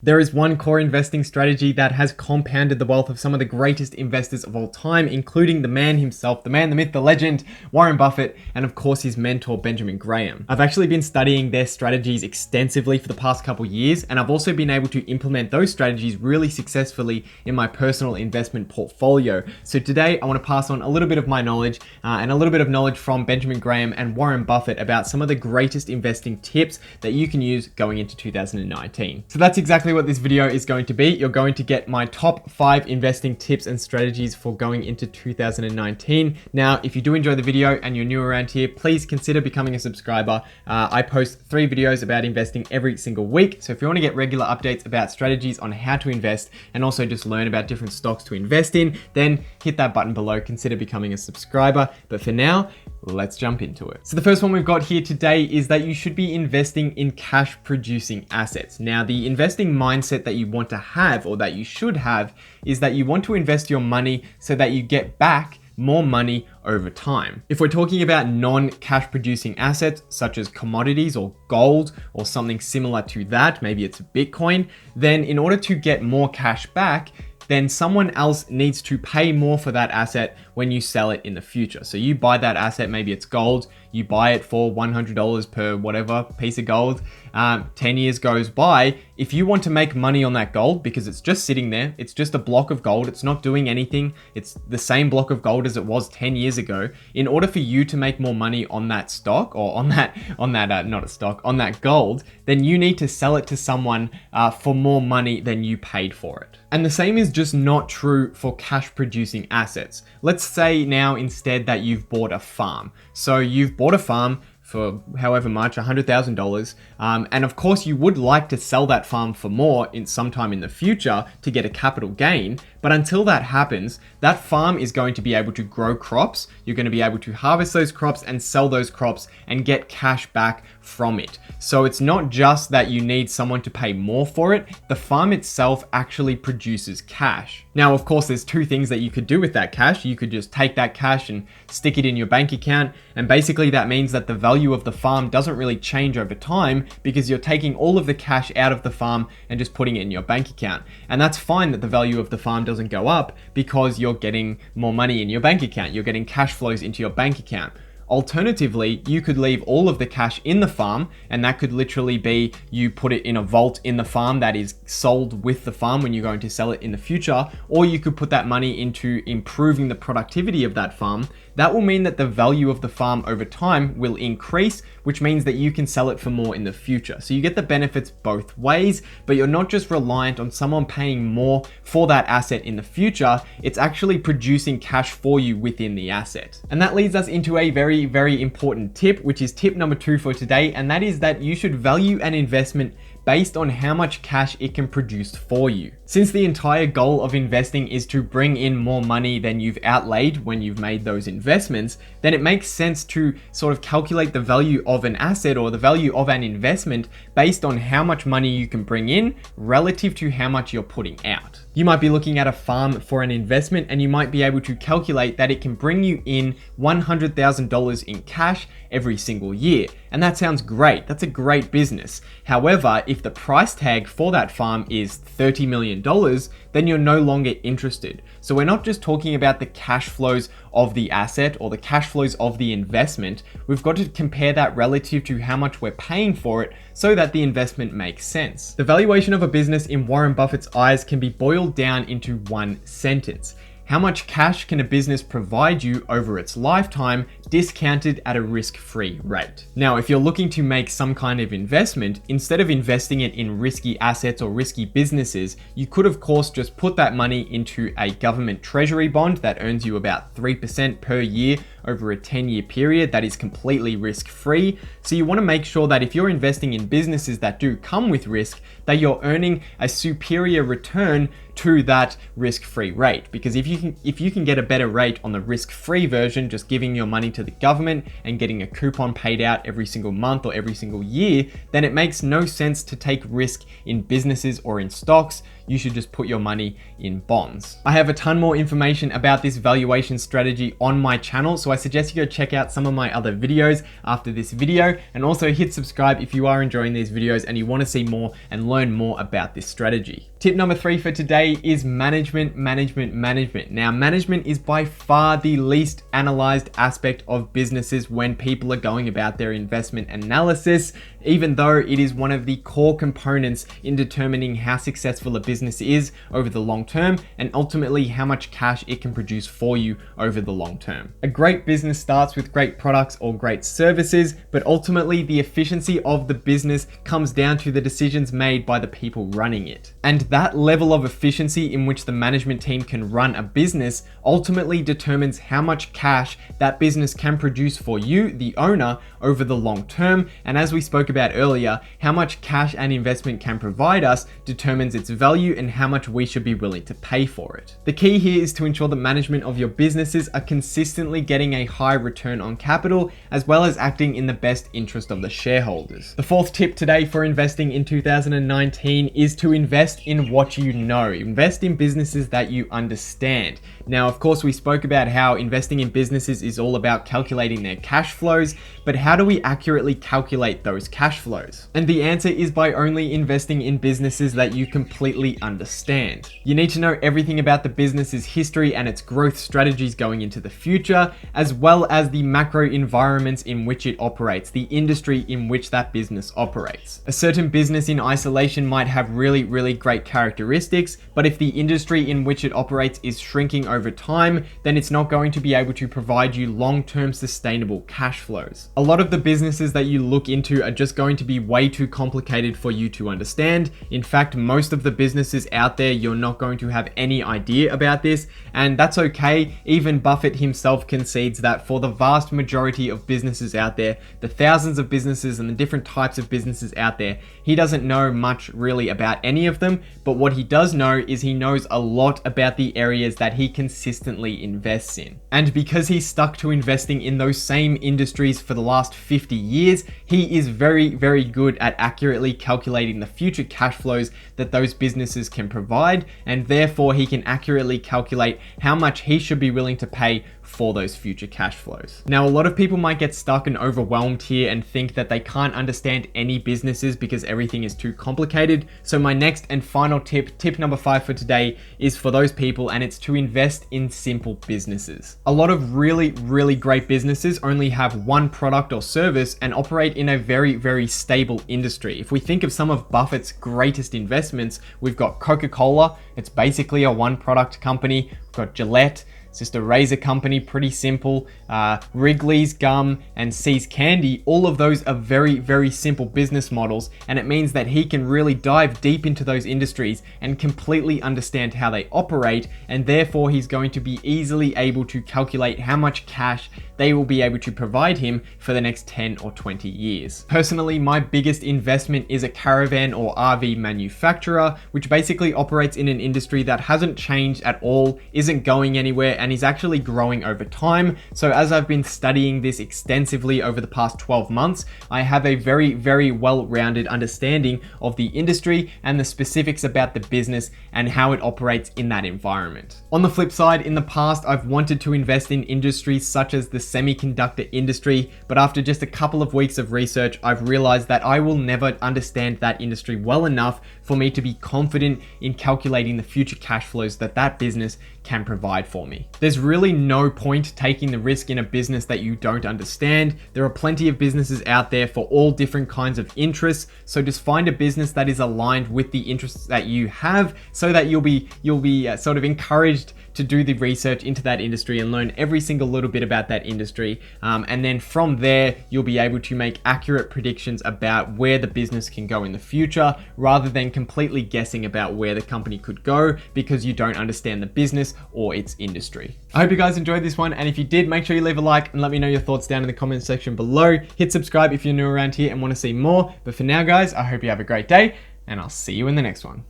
There is one core investing strategy that has compounded the wealth of some of the greatest investors of all time, including the man himself, the man, the myth, the legend, Warren Buffett, and of course his mentor, Benjamin Graham. I've actually been studying their strategies extensively for the past couple years, and I've also been able to implement those strategies really successfully in my personal investment portfolio. So today I want to pass on a little bit of my knowledge and a little bit of knowledge from Benjamin Graham and Warren Buffett about some of the greatest investing tips that you can use going into 2019. So that's exactly what this video is going to be. You're going to get my top 5 investing tips and strategies for going into 2019. Now, if you do enjoy the video and you're new around here, please consider becoming a subscriber. I post 3 videos about investing every single week. So if you want to get regular updates about strategies on how to invest and also just learn about different stocks to invest in, then hit that button below, consider becoming a subscriber. But for now, let's jump into it. So the first one we've got here today is that you should be investing in cash producing assets. Now, the investing mindset that you want to have, or that you should have, is that you want to invest your money so that you get back more money over time. If we're talking about non-cash producing assets such as commodities or gold or something similar to that, maybe it's Bitcoin, then in order to get more cash back, then someone else needs to pay more for that asset when you sell it in the future. So you buy that asset, maybe it's gold, you buy it for $100 per whatever piece of gold. 10 years goes by. If you want to make money on that gold, because it's just sitting there, it's just a block of gold, it's not doing anything, it's the same block of gold as it was 10 years ago. In order for you to make more money on that stock, or on that gold, then you need to sell it to someone for more money than you paid for it. And the same is just not true for cash producing assets. Let's say now instead that you've bought a farm. So you've bought a farm for however much, $100,000. And of course you would like to sell that farm for more in sometime in the future to get a capital gain. But until that happens, that farm is going to be able to grow crops. You're going to be able to harvest those crops and sell those crops and get cash back from it. So it's not just that you need someone to pay more for it. The farm itself actually produces cash. Now, of course, there's 2 things that you could do with that cash. You could just take that cash and stick it in your bank account. And basically that means that the value of the farm doesn't really change over time because you're taking all of the cash out of the farm and just putting it in your bank account. And that's fine that the value of the farm doesn't go up because you're getting more money in your bank account. You're getting cash flows into your bank account. Alternatively, you could leave all of the cash in the farm, and that could literally be you put it in a vault in the farm that is sold with the farm when you're going to sell it in the future, or you could put that money into improving the productivity of that farm. That will mean that the value of the farm over time will increase, which means that you can sell it for more in the future. So you get the benefits both ways, but you're not just reliant on someone paying more for that asset in the future. It's actually producing cash for you within the asset. And that leads us into a very, very important tip, which is tip number 2 for today. And that is that you should value an investment based on how much cash it can produce for you. Since the entire goal of investing is to bring in more money than you've outlaid when you've made those investments, then it makes sense to sort of calculate the value of an asset or the value of an investment based on how much money you can bring in relative to how much you're putting out. You might be looking at a farm for an investment and you might be able to calculate that it can bring you in $100,000 in cash every single year. And that sounds great. That's a great business. However, if the price tag for that farm is $30 million, then you're no longer interested. So we're not just talking about the cash flows of the asset or the cash flows of the investment. We've got to compare that relative to how much we're paying for it so that the investment makes sense. The valuation of a business in Warren Buffett's eyes can be boiled down into one sentence. How much cash can a business provide you over its lifetime, discounted at a risk-free rate? Now, if you're looking to make some kind of investment, instead of investing it in risky assets or risky businesses, you could of course just put that money into a government treasury bond that earns you about 3% per year over a 10-year period that is completely risk-free. So you want to make sure that if you're investing in businesses that do come with risk, that you're earning a superior return to that risk-free rate. Because if you can get a better rate on the risk-free version, just giving your money to the government and getting a coupon paid out every single month or every single year, then it makes no sense to take risk in businesses or in stocks. You should just put your money in bonds. I have a ton more information about this valuation strategy on my channel, so I suggest you go check out some of my other videos after this video, and also hit subscribe if you are enjoying these videos and you want to see more and learn more about this strategy. Tip number 3 for today is management. Now, management is by far the least analyzed aspect of businesses when people are going about their investment analysis, even though it is one of the core components in determining how successful a business is over the long term and ultimately how much cash it can produce for you over the long term. A great business starts with great products or great services, but ultimately the efficiency of the business comes down to the decisions made by the people running it. And that level of efficiency in which the management team can run a business ultimately determines how much cash that business can produce for you, the owner, over the long term. And as we spoke about earlier, how much cash and investment can provide us determines its value and how much we should be willing to pay for it. The key here is to ensure the management of your businesses are consistently getting a high return on capital, as well as acting in the best interest of the shareholders. The 4th tip today for investing in 2019 is to invest in what you know. Invest in businesses that you understand. Now, of course, we spoke about how investing in businesses is all about calculating their cash flows, but how do we accurately calculate those cash flows? And the answer is by only investing in businesses that you completely understand. You need to know everything about the business's history and its growth strategies going into the future, as well as the macro environments in which it operates, the industry in which that business operates. A certain business in isolation might have really great characteristics, but if the industry in which it operates is shrinking over time, then it's not going to be able to provide you long-term sustainable cash flows. A lot of the businesses that you look into are just going to be way too complicated for you to understand. In fact, most of the businesses out there, you're not going to have any idea about this, and that's okay. Even Buffett himself concedes that for the vast majority of businesses out there, the thousands of businesses and the different types of businesses out there, he doesn't know much really about any of them, but what he does know is he knows a lot about the areas that he consistently invests in. And because he's stuck to investing in those same industries for the last 50 years, he is very good at accurately calculating the future cash flows that those businesses can provide, and therefore he can accurately calculate how much he should be willing to pay for those future cash flows. Now, a lot of people might get stuck and overwhelmed here and think that they can't understand any businesses because everything is too complicated. So my next and final tip number 5 for today, is for those people, and it's to invest in simple businesses. A lot of really great businesses only have one product or service and operate in a very stable industry. If we think of some of Buffett's greatest investments, we've got Coca-Cola. It's basically a one product company. We've got Gillette. It's just a razor company, pretty simple. Wrigley's gum and See's candy, all of those are very simple business models, and it means that he can really dive deep into those industries and completely understand how they operate, and therefore he's going to be easily able to calculate how much cash they will be able to provide him for the next 10 or 20 years. Personally, my biggest investment is a caravan or RV manufacturer, which basically operates in an industry that hasn't changed at all, isn't going anywhere, and is actually growing over time. So as I've been studying this extensively over the past 12 months, I have a very well-rounded understanding of the industry and the specifics about the business and how it operates in that environment. On the flip side, in the past, I've wanted to invest in industries such as the semiconductor industry, but after just a couple of weeks of research, I've realized that I will never understand that industry well enough for me to be confident in calculating the future cash flows that that business can provide for me. There's really no point taking the risk in a business that you don't understand. There are plenty of businesses out there for all different kinds of interests, so just find a business that is aligned with the interests that you have, so that you'll be sort of encouraged to do the research into that industry and learn every single little bit about that industry. And then from there, you'll be able to make accurate predictions about where the business can go in the future, rather than completely guessing about where the company could go because you don't understand the business or its industry. I hope you guys enjoyed this one, and if you did, make sure you leave a like and let me know your thoughts down in the comment section below. Hit subscribe if you're new around here and want to see more. But for now, guys, I hope you have a great day, and I'll see you in the next one.